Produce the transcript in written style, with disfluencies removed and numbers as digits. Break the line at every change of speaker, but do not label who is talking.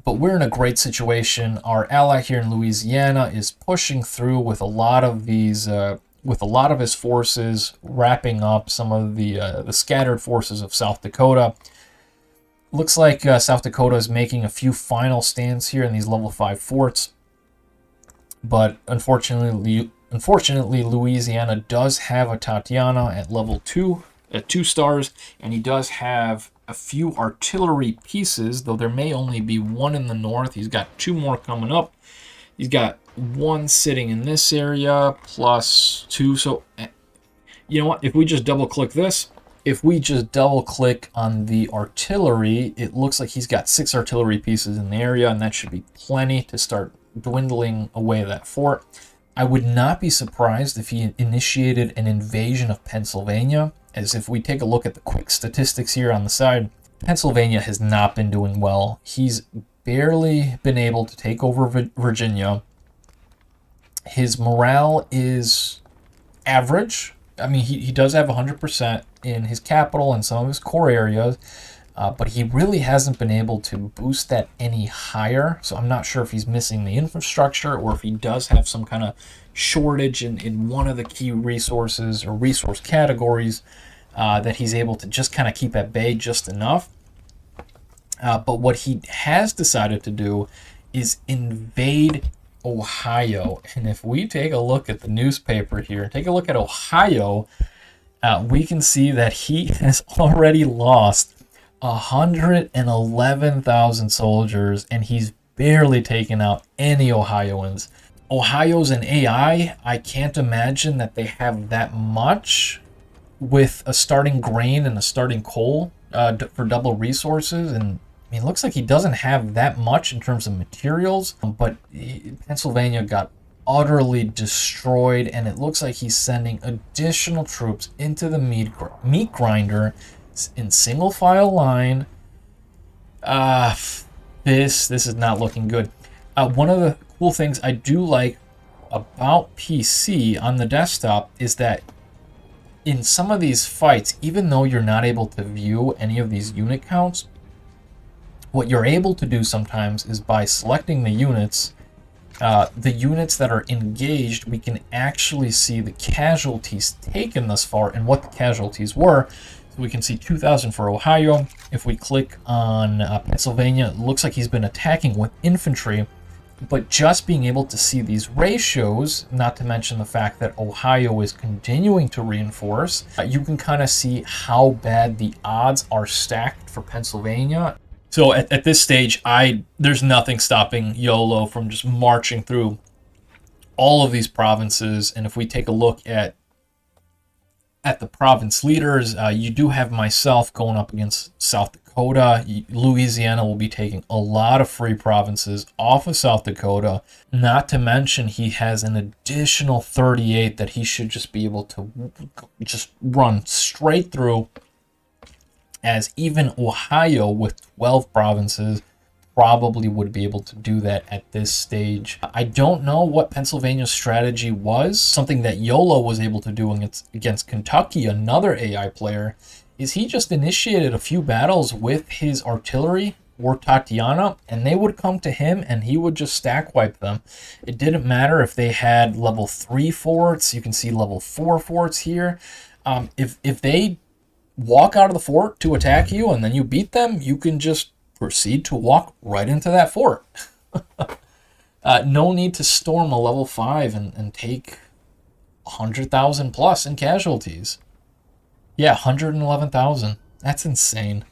But we're in a great situation. Our ally here in Louisiana is pushing through with a lot of these, with a lot of his forces, wrapping up some of the scattered forces of South Dakota. Looks like South Dakota is making a few final stands here in these level 5 forts. But unfortunately, Louisiana does have a Tatiana at level 2, at 2 stars, and he does have a few artillery pieces, though there may only be one in the north. He's got 2 more coming up. He's got 1 sitting in this area, plus 2. So, you know what? If we just double-click this, if we just double-click on the artillery, it looks like he's got 6 artillery pieces in the area, and that should be plenty to start dwindling away that fort. I would not be surprised if he initiated an invasion of Pennsylvania, as if we take a look at the quick statistics here on the side, Pennsylvania has not been doing well. He's barely been able to take over Virginia. His morale is average. I mean, he does have 100% in his capital and some of his core areas, but he really hasn't been able to boost that any higher. So I'm not sure if he's missing the infrastructure or if he does have some kind of shortage in one of the key resources or resource categories that he's able to just kind of keep at bay just enough. But what he has decided to do is invade Ohio. And if we take a look at the newspaper here, take a look at Ohio, we can see that he has already lost 111,000 soldiers, and he's barely taken out any Ohioans. Ohio's an AI. I can't imagine that they have that much with a starting grain and a starting coal for double resources. And I mean, it looks like he doesn't have that much in terms of materials, but Pennsylvania got utterly destroyed, and it looks like he's sending additional troops into the meat grinder in single file line. This is not looking good. One of the cool things I do like about PC on the desktop is that in some of these fights, even though you're not able to view any of these unit counts, what you're able to do sometimes is by selecting the units that are engaged, we can actually see the casualties taken thus far and what the casualties were. So we can see 2,000 for Ohio. If we click on Pennsylvania, it looks like he's been attacking with infantry. But just being able to see these ratios, not to mention the fact that Ohio is continuing to reinforce, you can kind of see how bad the odds are stacked for Pennsylvania. So at this stage, there's nothing stopping YOLO from just marching through all of these provinces. And if we take a look at the province leaders, you do have myself going up against South Dakota. Louisiana will be taking a lot of free provinces off of South Dakota. Not to mention he has an additional 38 that he should just be able to just run straight through, as even Ohio with 12 provinces probably would be able to do that at this stage. I don't know what Pennsylvania's strategy was. Something that YOLO was able to do against Kentucky, another AI player, is he just initiated a few battles with his artillery or Tatiana, and they would come to him and he would just stack wipe them. It didn't matter if they had level 3 forts. You can see level 4 forts here. If they walk out of the fort to attack you and then you beat them, you can just proceed to walk right into that fort. No need to storm a level 5 and take 100,000 plus in casualties. Yeah, 111,000. That's insane.